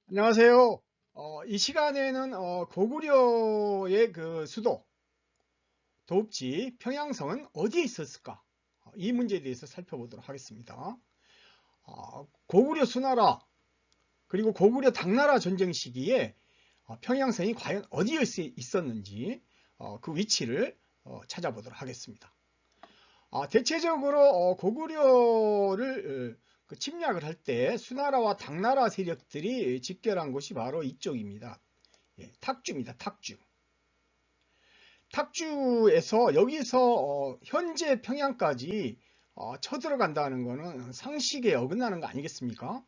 안녕하세요. 이 시간에는 고구려의 그 수도 도읍지 평양성은 어디에 있었을까? 이 문제에 대해서 살펴보도록 하겠습니다. 고구려 수나라 그리고 고구려 당나라 전쟁 시기에 평양성이 과연 어디에 있었는지 그 위치를 찾아보도록 하겠습니다. 대체적으로 고구려를 그 침략을 할 때 수나라와 당나라 세력들이 집결한 곳이 바로 이쪽입니다. 탁주입니다. 탁주. 탁주에서 여기서 현재 평양까지 쳐들어간다는 것은 상식에 어긋나는 거 아니겠습니까?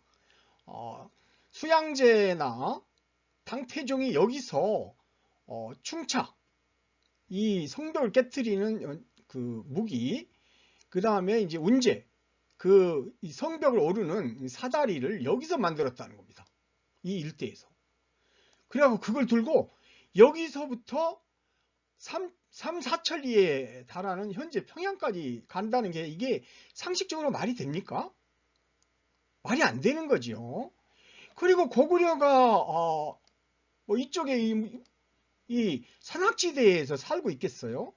어, 수양제나 당태종이 여기서 충차, 이 성벽을 깨뜨리는 그 무기, 그 다음에 이제 운제, 그 성벽을 오르는 사다리를 여기서 만들었다는 겁니다. 이 일대에서. 그래갖고 그걸 들고 여기서부터 4천리에 달하는 현재 평양까지 간다는 게 이게 상식적으로 말이 됩니까? 말이 안 되는 거지요. 그리고 고구려가 뭐 이쪽에 이 산악지대에서 살고 있겠어요?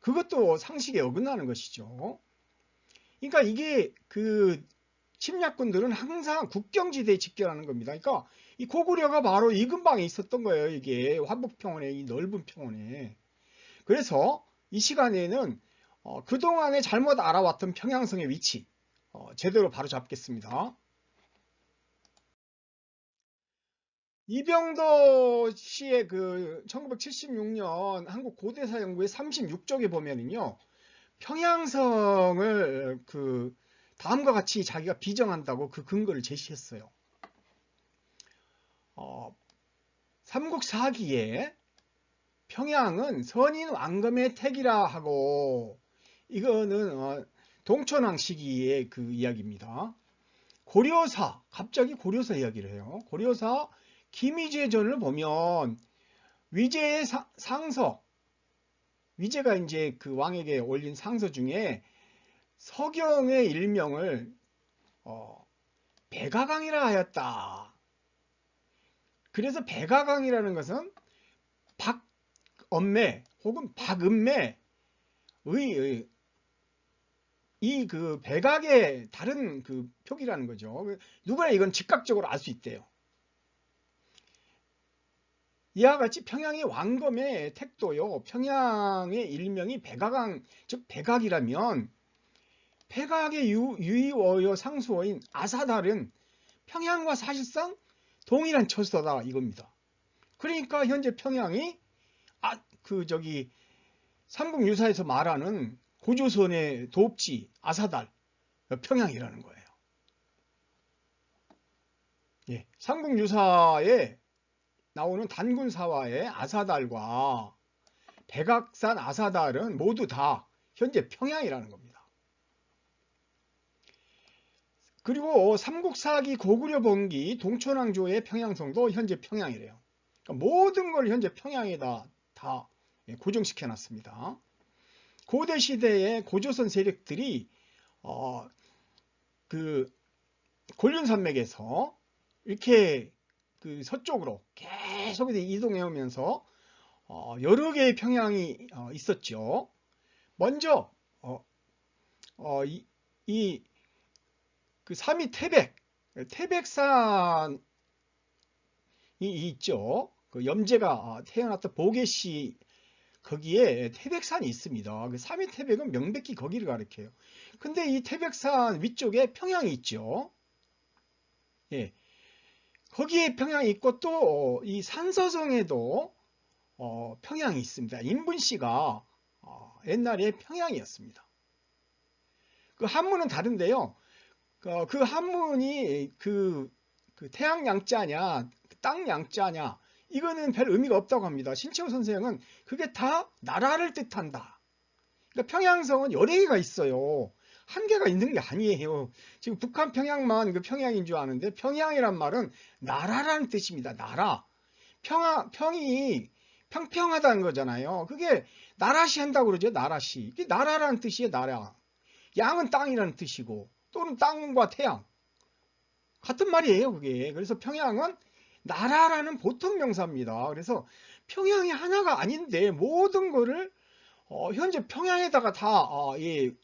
그것도 상식에 어긋나는 것이죠. 그러니까 이게 그 침략군들은 항상 국경지대에 집결하는 겁니다. 그러니까 이 고구려가 바로 이 근방에 있었던 거예요. 이게 화북평원에 이 넓은 평원에. 그래서 이 시간에는 그동안에 잘못 알아왔던 평양성의 위치 제대로 바로 잡겠습니다. 이병도 씨의 그 1976년 한국 고대사 연구의 36쪽에 보면은요. 평양성을 그 다음과 같이 자기가 비정한다고 그 근거를 제시했어요. 삼국사기에 평양은 선인 왕검의 택이라 하고 이거는 동천왕 시기의 그 이야기입니다. 고려사 갑자기 고려사 이야기를 해요. 고려사 김위제전을 보면 위제의 상서 위제가 이제 그 왕에게 올린 상서 중에 서경의 일명을 백아강이라 하였다. 그래서 백아강이라는 것은 박엄매 혹은 박음매의 이 그 백악의 다른 그 표기라는 거죠. 누구나 이건 즉각적으로 알 수 있대요. 이와 같이 평양의 왕검의 택도요. 평양의 일명이 백악강, 즉 백악이라면 백악의 유의어여 상수어인 아사달은 평양과 사실상 동일한 처소다 이겁니다. 그러니까 현재 평양이 그 저기 삼국유사에서 말하는 고조선의 도읍지 아사달 평양이라는 거예요. 예, 삼국유사에 나오는 단군사화의 아사달과 백악산 아사달은 모두 다 현재 평양이라는 겁니다. 그리고 삼국사기 고구려 번기 동천왕조의 평양성도 현재 평양이래요. 그러니까 모든 걸 현재 평양에다 다 고정시켜 놨습니다. 고대 시대의 고조선 세력들이 그 곤륜산맥에서 이렇게 그 서쪽으로 계속 이동해 오면서 여러 개의 평양이 있었죠. 먼저 그 삼위 태백산이 있죠. 그 염제가 태어났던 보계시 거기에 태백산이 있습니다. 그 삼위 태백은 명백히 거기를 가리켜요. 근데 이 태백산 위쪽에 평양이 있죠. 예. 거기에 평양이 있고 또 이 산서성에도 평양이 있습니다. 인분씨가 옛날에 평양이었습니다. 그 한문은 다른데요. 그 한문이 그 태양 양자냐 땅 양자냐 이거는 별 의미가 없다고 합니다. 신채호 선생은 그게 다 나라를 뜻한다. 그러니까 평양성은 여러 개가 있어요. 한 개가 있는 게 아니에요. 지금 북한 평양만 그 평양인 줄 아는데 평양이란 말은 나라라는 뜻입니다. 나라. 평이 평평하다는 거잖아요. 그게 나라시 한다고 그러죠. 나라시. 이게 나라라는 뜻이에요. 나라. 양은 땅이라는 뜻이고 또는 땅과 태양. 같은 말이에요, 그게. 그래서 평양은 나라라는 보통 명사입니다. 그래서 평양이 하나가 아닌데 모든 거를 현재 평양에다가 다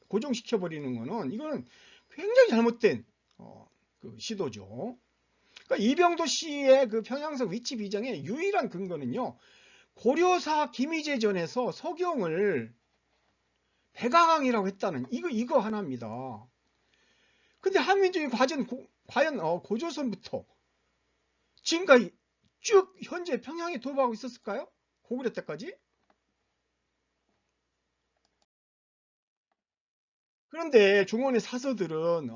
고정시켜 버리는 거는 이거는 굉장히 잘못된 그 시도죠. 그러니까 이병도 씨의 그 평양성 위치 비정의 유일한 근거는요, 고려사 김희재전에서 서경을 백아강이라고 했다는 이거 하나입니다. 근데 한민족이 과연 고조선부터 지금까지 쭉 현재 평양에 도박하고 있었을까요? 고구려 때까지? 그런데 중원의 사서들은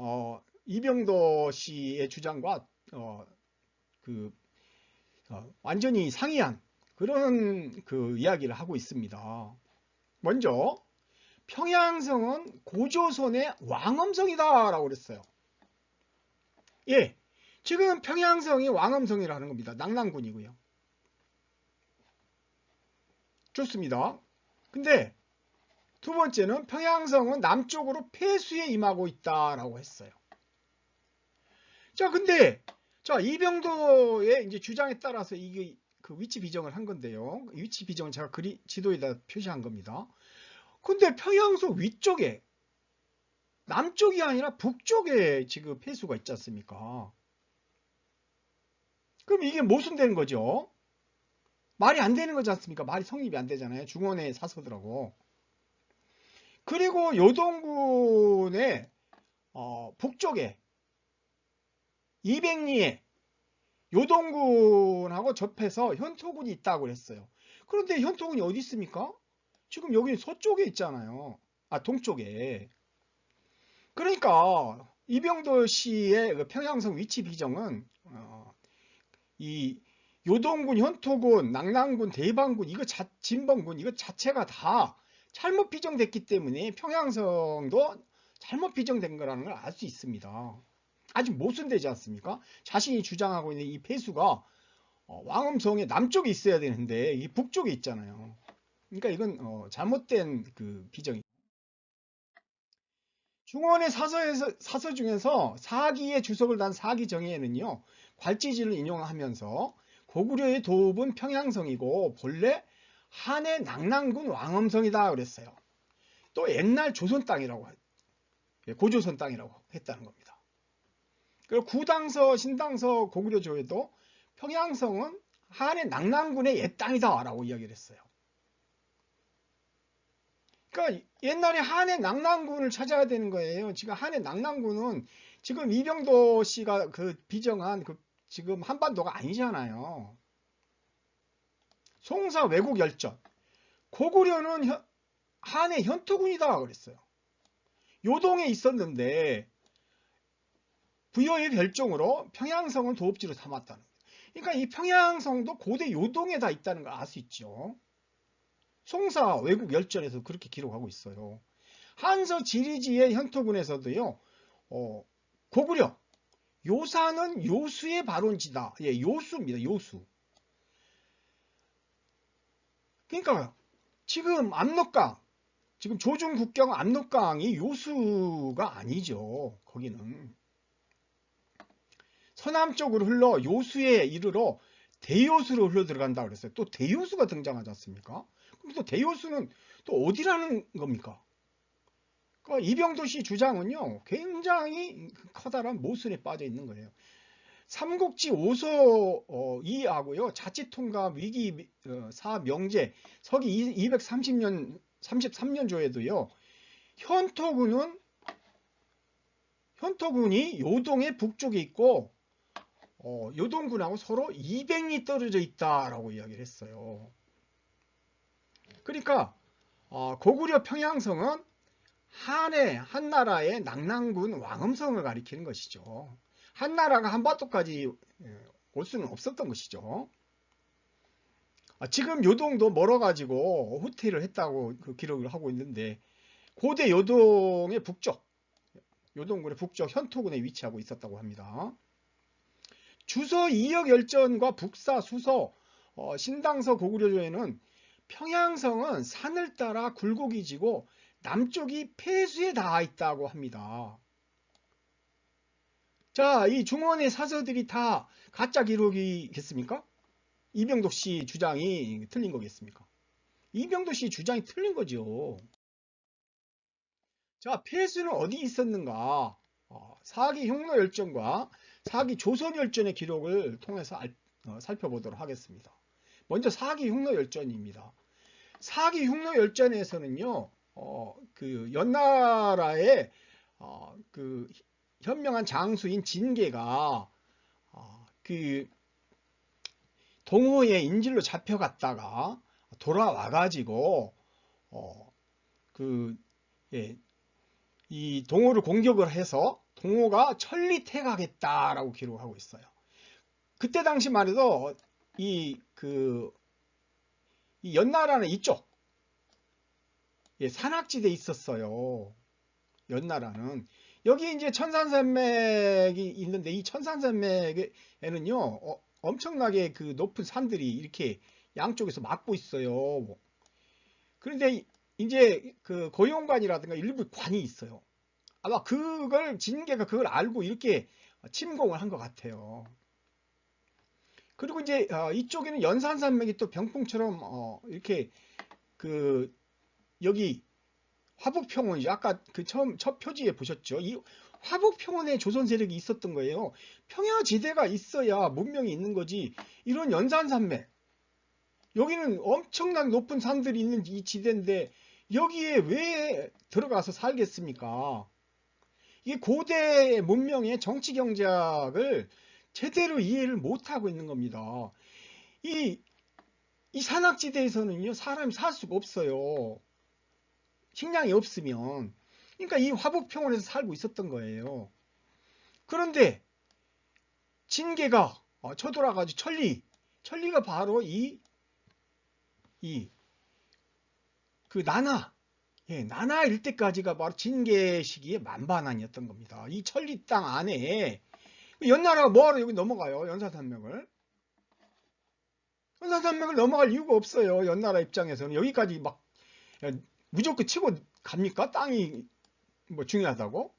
이병도 씨의 주장과 그 완전히 상이한 그런 그 이야기를 하고 있습니다. 먼저 평양성은 고조선의 왕엄성이다라고 그랬어요. 예, 지금 평양성이 왕엄성이라는 겁니다. 낙랑군이고요. 좋습니다. 근데 두 번째는 평양성은 남쪽으로 폐수에 임하고 있다라고 했어요. 자, 근데 이병도의 이제 주장에 따라서 이게 그 위치 비정을 한 건데요. 위치 비정은 제가 지도에다 표시한 겁니다. 근데 평양성 위쪽에 남쪽이 아니라 북쪽에 지금 폐수가 있지 않습니까? 그럼 이게 모순되는 거죠. 말이 안 되는 거지 않습니까? 말이 성립이 안 되잖아요. 중원의 사서들하고. 그리고 요동군의 북쪽에 이백리에 요동군하고 접해서 현토군이 있다고 그랬어요. 그런데 현토군이 어디 있습니까? 지금 여기 서쪽에 있잖아요. 동쪽에. 그러니까 이병도 씨의 그 평양성 위치 비정은 이 요동군, 현토군, 낙랑군, 대방군, 진번군 이거 자체가 다 잘못 비정됐기 때문에 평양성도 잘못 비정된 거라는 걸 알 수 있습니다. 아직 모순되지 않습니까? 자신이 주장하고 있는 이 폐수가 왕엄성의 남쪽에 있어야 되는데 이 북쪽에 있잖아요. 그러니까 이건 잘못된 그 비정이. 중원의 사서 중에서 사기의 주석을 단 사기정의에는요, 괄지지를 인용하면서 고구려의 도읍은 평양성이고 본래 한의 낙랑군 왕엄성이다 그랬어요. 또 옛날 조선 땅이라고 고조선 땅이라고 했다는 겁니다. 그리고 구당서, 신당서 고구려조에도 평양성은 한의 낙랑군의 옛 땅이다 라고 이야기를 했어요. 그러니까 옛날에 한의 낙랑군을 찾아야 되는 거예요. 지금 한의 낙랑군은 지금 이병도 씨가 그 비정한 그 지금 한반도가 아니잖아요. 송사 왜곡 열전. 고구려는 한의 현토군이다 그랬어요. 요동에 있었는데 부여의 별종으로 평양성을 도읍지로 삼았다는 거예요. 그러니까 이 평양성도 고대 요동에 다 있다는 걸 알 수 있죠. 송사 왜곡 열전에서 그렇게 기록하고 있어요. 한서 지리지의 현토군에서도요. 고구려 요사는 요수의 발원지다. 예, 요수입니다. 요수. 그러니까 지금 압록강, 지금 조중국경 압록강이 요수가 아니죠. 거기는 서남쪽으로 흘러 요수에 이르러 대요수로 흘러 들어간다 그랬어요. 또 대요수가 등장하지 않습니까? 그럼 또 대요수는 또 어디라는 겁니까? 그러니까 이병도 씨 주장은요, 굉장히 커다란 모순에 빠져 있는 거예요. 삼국지 5서 2하고요, 자치통감 위기 사명제 서기 230년 33년조에도요, 현토군이 요동의 북쪽에 있고 요동군하고 서로 200리 떨어져 있다라고 이야기를 했어요. 그러니까 고구려 평양성은 한나라의 낙랑군 왕엄성을 가리키는 것이죠. 한나라가 한반도까지 올 수는 없었던 것이죠. 지금 요동도 멀어가지고 후퇴를 했다고 그 기록을 하고 있는데 고대 요동의 북쪽, 요동군의 북쪽 현토군에 위치하고 있었다고 합니다. 주서 2역 열전과 북사, 수서, 신당서 고구려조에는 평양성은 산을 따라 굴곡이 지고 남쪽이 폐수에 닿아 있다고 합니다. 자, 이 중원의 사서들이 다 가짜 기록이겠습니까? 이병독 씨 주장이 틀린 거겠습니까? 이병독 씨 주장이 틀린 거죠. 자, 폐수는 어디 있었는가? 사기 흉노열전과 사기 조선열전의 기록을 통해서 살펴보도록 하겠습니다. 먼저 사기 흉노열전입니다. 사기 흉노열전에서는요, 그 연나라의 그 현명한 장수인 진계가 그 동호의 인질로 잡혀갔다가 돌아와가지고 그 예, 이 동호를 공격을 해서 동호가 천리퇴각했다라고 기록하고 있어요. 그때 당시만 해도 이 연나라는 이쪽 산악지대에 있었어요. 연나라는 여기 이제 천산산맥이 있는데 이 천산산맥에는요 엄청나게 그 높은 산들이 이렇게 양쪽에서 막고 있어요. 그런데 이제 그 고용관이라든가 일부 관이 있어요. 아마 그걸 진계가 그걸 알고 이렇게 침공을 한 것 같아요. 그리고 이제 이쪽에는 연산산맥이 또 병풍처럼 이렇게 그 여기 화북평원이죠. 아까 그 첫 표지에 보셨죠? 이 화북평원에 조선 세력이 있었던 거예요. 평야지대가 있어야 문명이 있는 거지. 이런 연산산맥 여기는 엄청나게 높은 산들이 있는 이 지대인데 여기에 왜 들어가서 살겠습니까? 이게 고대 문명의 정치 경제학을 제대로 이해를 못하고 있는 겁니다. 이 산악지대에서는요, 사람이 살 수가 없어요. 식량이 없으면. 그러니까 이 화북평원에서 살고 있었던 거예요. 그런데 진계가 쳐돌아가지고 천리가 바로 그 나나 일대까지가 바로 진계 시기의 만반환이었던 겁니다. 이 천리 땅 안에 연나라가 뭐하러 여기 넘어가요? 연산산맥을 넘어갈 이유가 없어요. 연나라 입장에서는 여기까지 막 무조건 치고 갑니까? 땅이 뭐 중요하다고?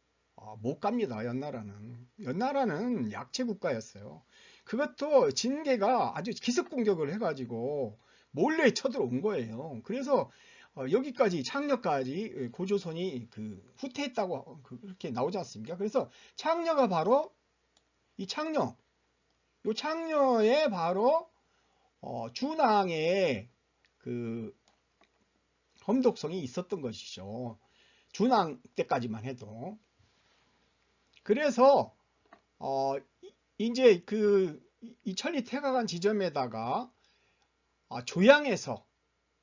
못 갑니다. 연나라는 약체 국가였어요. 그것도 진계가 아주 기습 공격을 해가지고 몰래 쳐들어온 거예요. 그래서 여기까지 창녀까지 고조선이 그 후퇴했다고 그렇게 나오지 않습니까? 그래서 창녀가 바로 이 창녀에 바로 준왕의 그 험독성이 있었던 것이죠. 준왕 때까지만 해도. 그래서 이제 이 천리 태가간 지점에다가 조양에서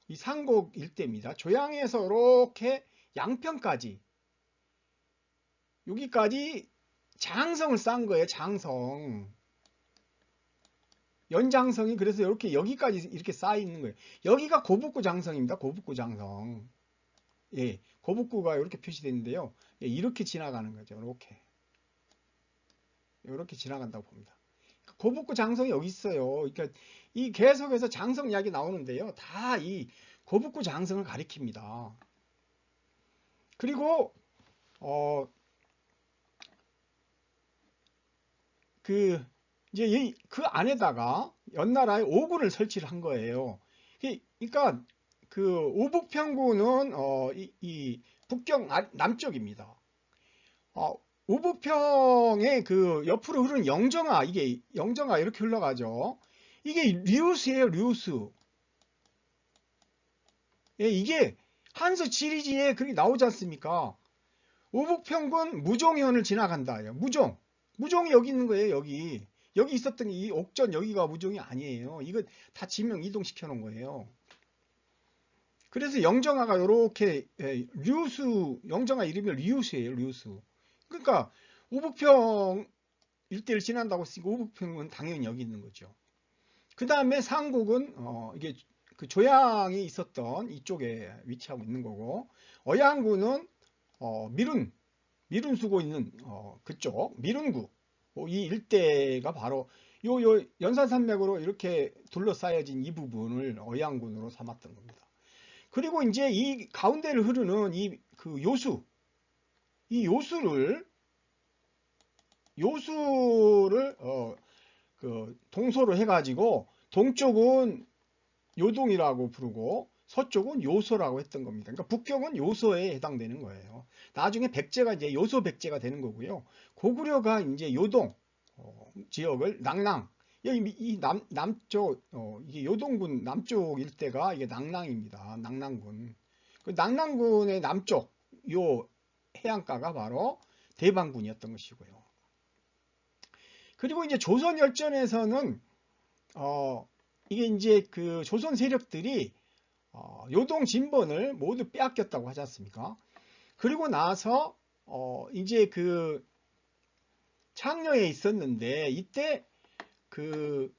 이 상곡 일대입니다. 조양에서 이렇게 양평까지 여기까지 장성을 쌓은 거예요. 장성. 연장성이 그래서 이렇게 여기까지 이렇게 쌓여 있는 거예요. 여기가 고북구 장성입니다. 고북구 장성. 예, 고북구가 이렇게 표시되어 있는데요. 예, 이렇게 지나가는 거죠. 이렇게 지나간다고 봅니다. 고북구 장성이 여기 있어요. 그러니까 이 계속해서 장성 이야기 나오는데요. 다 이 고북구 장성을 가리킵니다. 그리고 이제 그 안에다가 연나라의 오군을 설치를 한 거예요. 그러니까 그 오북평구는 이 북경 남쪽입니다. 오북평의 그 옆으로 흐르는 영정아, 이게 영정아 이렇게 흘러가죠. 이게 류수예요, 류수. 예, 이게 한서 지리지에 그렇게 나오지 않습니까? 오북평군 무종현을 지나간다. 무종이 여기 있는 거예요, 여기 있었던 이 옥전 여기가 무종이 아니에요. 이거 다 지명 이동시켜 놓은 거예요. 그래서 영정아가 이렇게 영정아 이름이 류수예요, 류수. 그러니까 오북평 일대를 지난다고 했으니까 오북평은 당연히 여기 있는 거죠. 그 다음에 상곡은 이게 그 조양이 있었던 이쪽에 위치하고 있는 거고, 어양구는 미룬 수고 있는 그쪽 미룬구 이 일대가 바로 요 연산산맥으로 이렇게 둘러싸여진 이 부분을 어양군으로 삼았던 겁니다. 그리고 이제 이 가운데를 흐르는 이 요수를 요수를 동서로 해가지고 동쪽은 요동이라고 부르고 서쪽은 요소라고 했던 겁니다. 그러니까 북경은 요소에 해당되는 거예요. 나중에 백제가 이제 요소 백제가 되는 거고요. 고구려가 이제 요동 지역을 낭랑, 여기 이 남쪽 이게 요동군 남쪽 일대가 이게 낭랑입니다. 낭랑군. 그 낭랑군의 남쪽 요 해안가가 바로 대방군이었던 것이고요. 그리고 이제 조선열전에서는 이게 이제 그 조선 세력들이 요동 진번을 모두 빼앗겼다고 하지 않습니까? 그리고 나서 이제 그 창녀에 있었는데 이때 그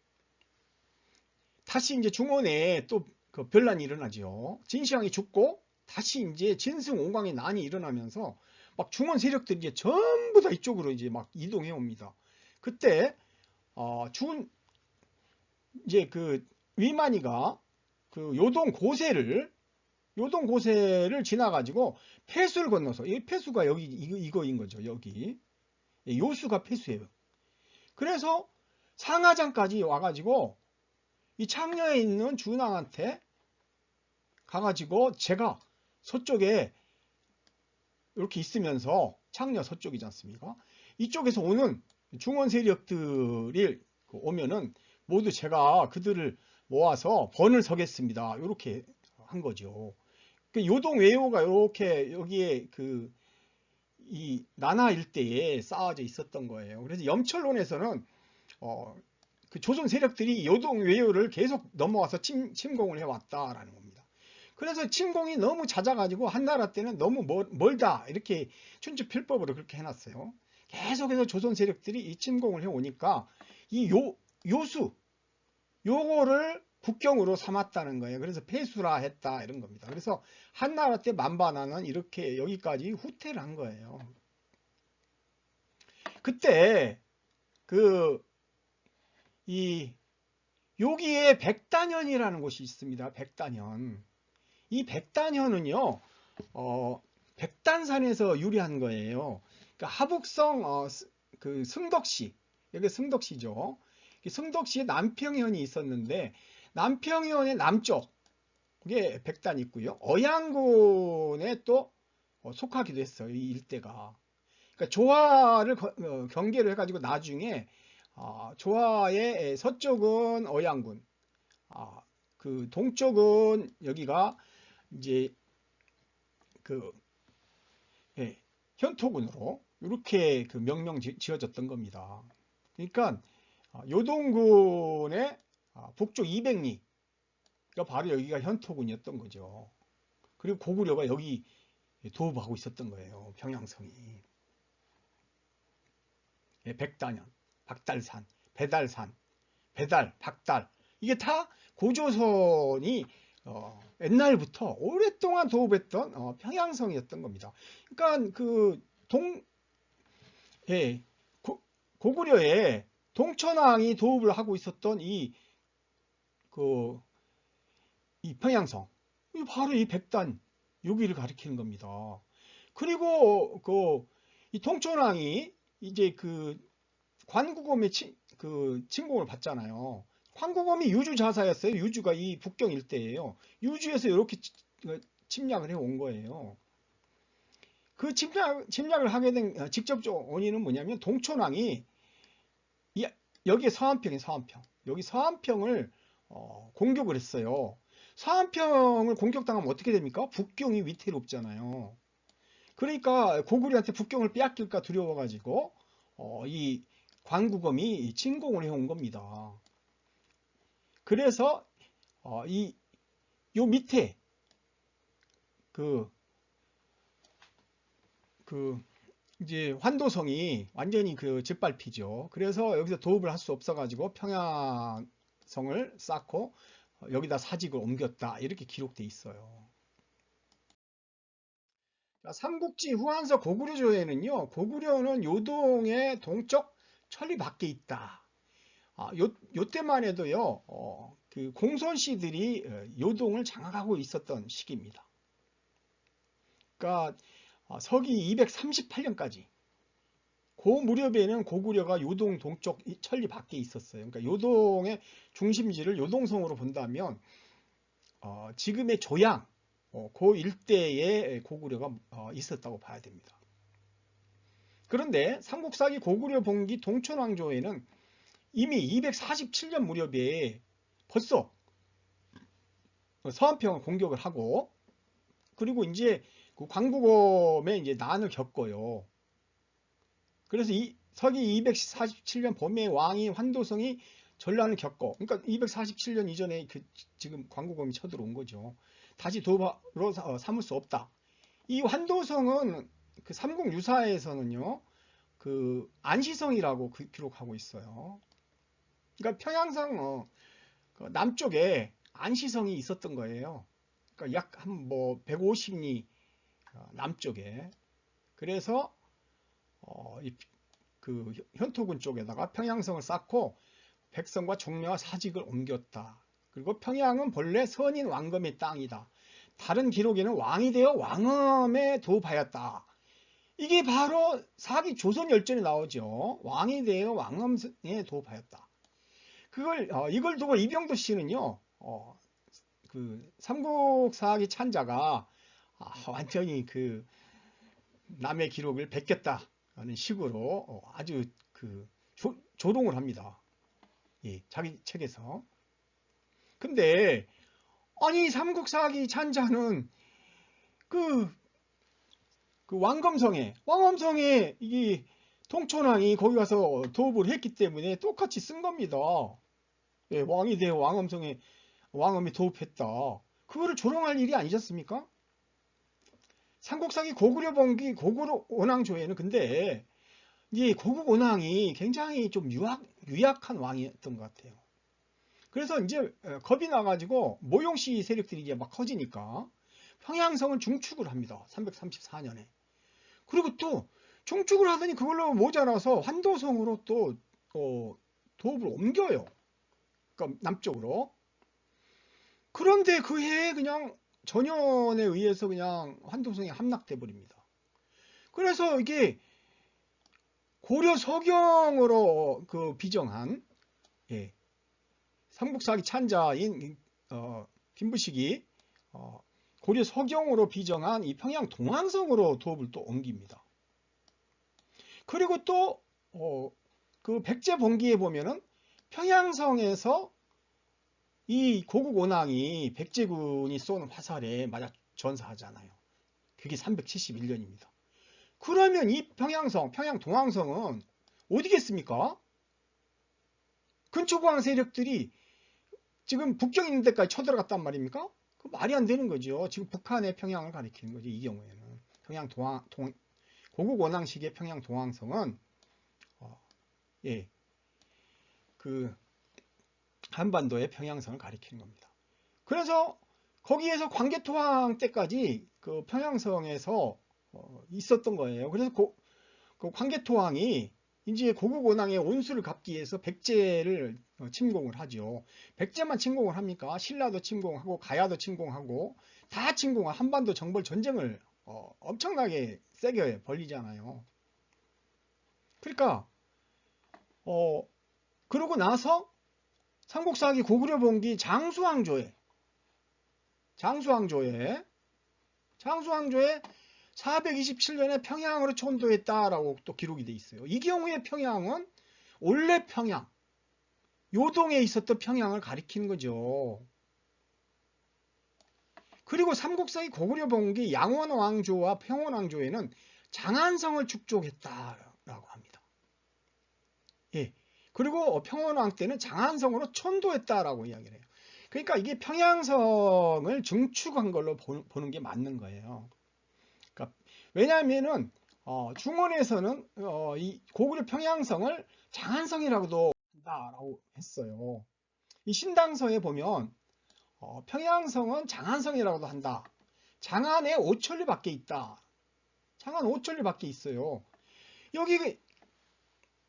다시 이제 중원에 또 그 변란이 일어나죠. 진시황이 죽고 다시 이제 진승5광의 난이 일어나면서 막 중원 세력들이 이제 전부 다 이쪽으로 이제 막 이동해 옵니다. 그때 이제 그 위만이가 그 요동 고세를 지나가지고 폐수를 건너서, 이 폐수가 여기 이거인 거죠. 여기 요수가 폐수예요. 그래서 상하장까지 와가지고 이 창녀에 있는 준왕한테 가가지고 제가 서쪽에 이렇게 있으면서, 창녀 서쪽이지 않습니까? 이쪽에서 오는 중원 세력들이 오면은 모두 제가 그들을 모아서 번을 서겠습니다. 이렇게 한 거죠. 그 요동 외호가 이렇게 여기에 이 난하 일대에 쌓아져 있었던 거예요. 그래서 염철론에서는 그 조선 세력들이 요동 외호를 계속 넘어와서 침공을 해왔다라는 겁니다. 그래서 침공이 너무 잦아가지고 한나라 때는 너무 멀다 이렇게 춘추필법으로 그렇게 해놨어요. 계속해서 조선 세력들이 이 침공을 해오니까 이 요수 요거를 국경으로 삼았다는 거예요. 그래서 폐수라 했다 이런 겁니다. 그래서 한나라 때 만반하는 이렇게 여기까지 후퇴를 한 거예요. 그때 여기에 백단현이라는 곳이 있습니다. 백단현. 이 백단현은요, 백단산에서 유래한 거예요. 그러니까 하북성 그 승덕시, 여기 승덕시죠. 승덕시에 남평현이 있었는데 남평현의 남쪽에 백단이 있고요. 어양군에 또 속하기도 했어요. 이 일대가. 그러니까 조화를 경계를 해가지고 나중에 조화의 서쪽은 어양군, 그 동쪽은 여기가 이제 현토군으로 이렇게 그 명명 지어졌던 겁니다. 그러니까 요동군의 북쪽 200리가 바로 여기가 현토군이었던 거죠. 그리고 고구려가 여기 도읍하고 있었던 거예요. 평양성이. 백단현, 박달산, 배달산, 배달, 박달, 이게 다 고조선이 옛날부터 오랫동안 도읍했던 평양성이었던 겁니다. 그러니까 고구려에 동천왕이 도읍을 하고 있었던 이 평양성, 바로 이 백단 여기를 가리키는 겁니다. 그리고 이 동천왕이 이제 관구검의 침공을 받잖아요. 관구검이 유주 자사였어요. 유주가 이 북경 일대예요. 유주에서 이렇게 침략을 해온 거예요. 그 침략을 하게 된 직접적 원인은 뭐냐면 동천왕이 여기에 서안평이 서안평. 여기 서안평을 공격을 했어요. 서안평을 공격당하면 어떻게 됩니까? 북경이 위태롭잖아요. 그러니까 고구려한테 북경을 빼앗길까 두려워가지고 이 관구검이 침공을 해온 겁니다. 그래서 요 밑에 이제 환도성이 완전히 짓밟히죠. 그래서 여기서 도읍을 할 수 없어가지고 평양성을 쌓고 여기다 사직을 옮겼다 이렇게 기록돼 있어요. 삼국지 후한서 고구려조에는요, 고구려는 요동의 동쪽 천리 밖에 있다. 요때만 해도요, 그 공손씨들이 요동을 장악하고 있었던 시기입니다. 그러니까 서기 238년까지 그 무렵에는 고구려가 요동 동쪽 천리 밖에 있었어요. 그러니까 요동의 중심지를 요동성으로 본다면 지금의 조양 그 일대에 고구려가 있었다고 봐야 됩니다. 그런데 삼국사기 고구려 봉기 동천왕조에는 이미 247년 무렵에 벌써 서한평을 공격을 하고, 그리고 이제 그 광부검에 이제 난을 겪어요. 그래서 서기 247년 봄에 왕이 환도성이 전란을 겪고, 그러니까 247년 이전에 지금 광구검이 쳐들어온 거죠. 다시 도바로 삼을 수 없다. 이 환도성은 그 삼국유사에서는요, 그 안시성이라고 기록하고 있어요. 그러니까 평양성 그 남쪽에 안시성이 있었던 거예요. 그러니까 약 한 뭐 150리 남쪽에. 그래서 그 현토군 쪽에다가 평양성을 쌓고 백성과 종려와 사직을 옮겼다. 그리고 평양은 본래 선인 왕검의 땅이다. 다른 기록에는 왕이 되어 왕엄에 도하였다. 이게 바로 사기 조선열전에 나오죠. 왕이 되어 왕엄에 도하였다. 이걸 두고 이병도 씨는요, 그 삼국사기 찬자가 완전히 그 남의 기록을 베꼈다라는 식으로 아주 그 조롱을 합니다. 예, 자기 책에서. 근데 아니 삼국사기 찬자는 그 왕엄성에 이 통촌왕이 거기 가서 도읍을 했기 때문에 똑같이 쓴 겁니다. 예, 왕이 되어 왕엄에 도읍했다. 그거를 조롱할 일이 아니셨습니까? 삼국사기 고구려 봉기 고구려 원왕조에는 근데 이 고국 원왕이 굉장히 좀 유약한 왕이었던 것 같아요. 그래서 이제 겁이 나가지고 모용씨 세력들이 이제 막 커지니까 평양성을 중축을 합니다. 334년에. 그리고 또 중축을 하더니 그걸로 모자라서 환도성으로 또 도읍을 옮겨요. 그러니까 남쪽으로. 그런데 그 해에 그냥 전연에 의해서 그냥 환도성이 함락돼 버립니다. 그래서 이게 고려 서경으로 그 비정한, 예, 삼국사기 찬자인 김부식이 고려 서경으로 비정한 이 평양 동안성으로 도읍을 또 옮깁니다. 그리고 또 그 백제봉기에 보면은 평양성에서 이 고국 원왕이 백제군이 쏜 화살에 맞아 전사하잖아요. 그게 371년입니다. 그러면 이 평양 동항성은 어디겠습니까? 근초부항 세력들이 지금 북경 있는 데까지 쳐들어갔단 말입니까? 그 말이 안 되는 거죠. 지금 북한의 평양을 가리키는 거죠. 이 경우에는 고국 원왕식의 평양 동항성은 예, 그 한반도의 평양성을 가리키는 겁니다. 그래서 거기에서 광개토왕 때까지 그 평양성에서 있었던 거예요. 그래서 그 광개토왕이 이제 고국 원왕의 온수를 갚기 위해서 백제를 침공을 하죠. 백제만 침공을 합니까? 신라도 침공하고 가야도 침공하고 다 침공한 한반도 정벌 전쟁을 엄청나게 세게 벌리잖아요. 그러니까 그러고 나서 삼국사기 고구려 봉기 장수왕조에 427년에 평양으로 천도했다라고 또 기록이 돼 있어요. 이 경우에 평양은 원래 평양, 요동에 있었던 평양을 가리키는 거죠. 그리고 삼국사기 고구려 봉기 양원왕조와 평원왕조에는 장안성을 축적했다라고 합니다. 예. 그리고 평원왕 때는 장안성으로 천도했다라고 이야기를 해요. 그러니까 이게 평양성을 중축한 걸로 보는 게 맞는 거예요. 그러니까 왜냐하면은 중원에서는 이 고구려 평양성을 장안성이라고도 한다라고 했어요. 이 신당서에 보면 평양성은 장안성이라고도 한다. 장안에 5천리밖에 있다. 장안 5천리밖에 있어요. 여기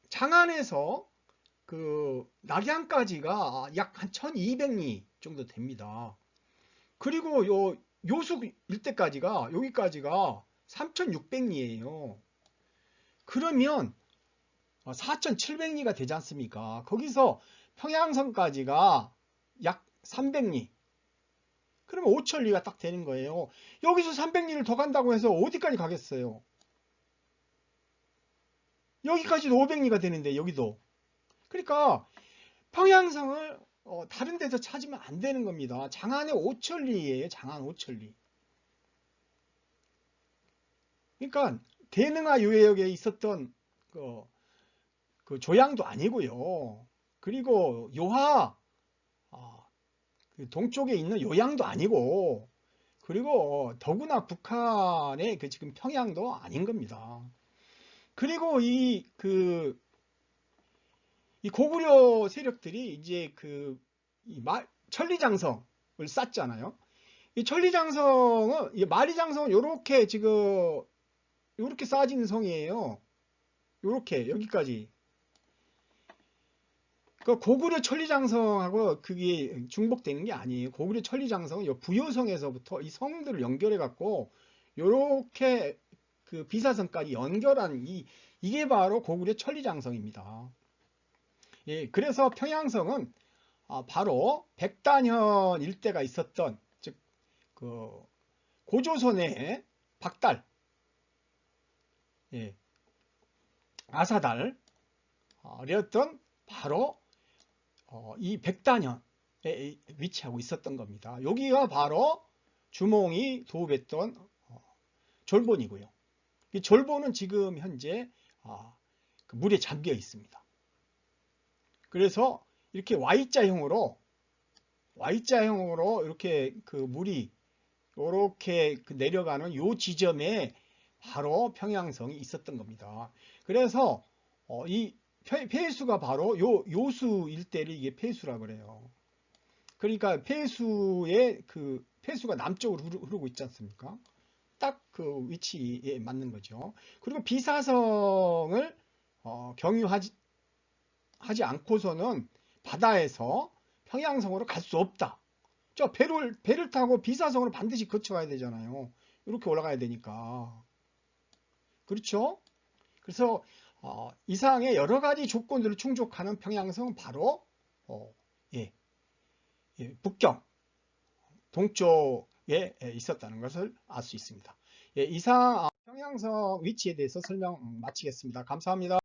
장안에서 그 낙양까지가 약 한 1200리 정도 됩니다. 그리고 요숙 일대까지가 여기까지가 3600리예요. 그러면 4,700리가 되지 않습니까? 거기서 평양성까지가 약 300리. 그러면 5,000리가 딱 되는 거예요. 여기서 300리를 더 간다고 해서 어디까지 가겠어요? 여기까지도 500리가 되는데 여기도. 그러니까 평양성을 다른 데서 찾으면 안 되는 겁니다. 장안의 5,000리예요. 장안 5,000리. 그러니까 대능아 유해역에 있었던 그 조양도 아니고요. 그리고 요하 그 동쪽에 있는 요양도 아니고, 그리고 더구나 북한의 그 지금 평양도 아닌 겁니다. 그리고 이 고구려 세력들이 이제 천리장성을 쌓잖아요. 이 천리장성은, 이 만리장성은 요렇게 지금 요렇게 쌓아진 성이에요. 요렇게 여기까지. 그 고구려 천리장성하고 그게 중복되는 게 아니에요. 고구려 천리장성은 요 부여성에서부터 이 성들을 연결해 갖고 요렇게 그 비사성까지 연결한 이게 바로 고구려 천리장성입니다. 예, 그래서 평양성은 바로 백단현 일대가 있었던, 즉 그 고조선의 박달, 예, 아사달이었던 바로 이 백단현에 위치하고 있었던 겁니다. 여기가 바로 주몽이 도읍했던 졸본이고요. 이 졸본은 지금 현재 그 물에 잠겨 있습니다. 그래서 이렇게 Y자형으로 이렇게 그 물이 이렇게 내려가는 요 지점에 바로 평양성이 있었던 겁니다. 그래서 이 폐수가 바로 요수 일대를 이게 폐수라고 그래요. 그러니까 폐수가 남쪽으로 흐르고 있지 않습니까? 딱 그 위치에 맞는 거죠. 그리고 비사성을 경유하지 않고서는 바다에서 평양성으로 갈 수 없다. 저 배를 타고 비사성으로 반드시 거쳐가야 되잖아요. 이렇게 올라가야 되니까. 그렇죠? 그래서 이상의 여러 가지 조건들을 충족하는 평양성은 바로 예, 북경 동쪽에 있었다는 것을 알 수 있습니다. 예, 이상 평양성 위치에 대해서 설명 마치겠습니다. 감사합니다.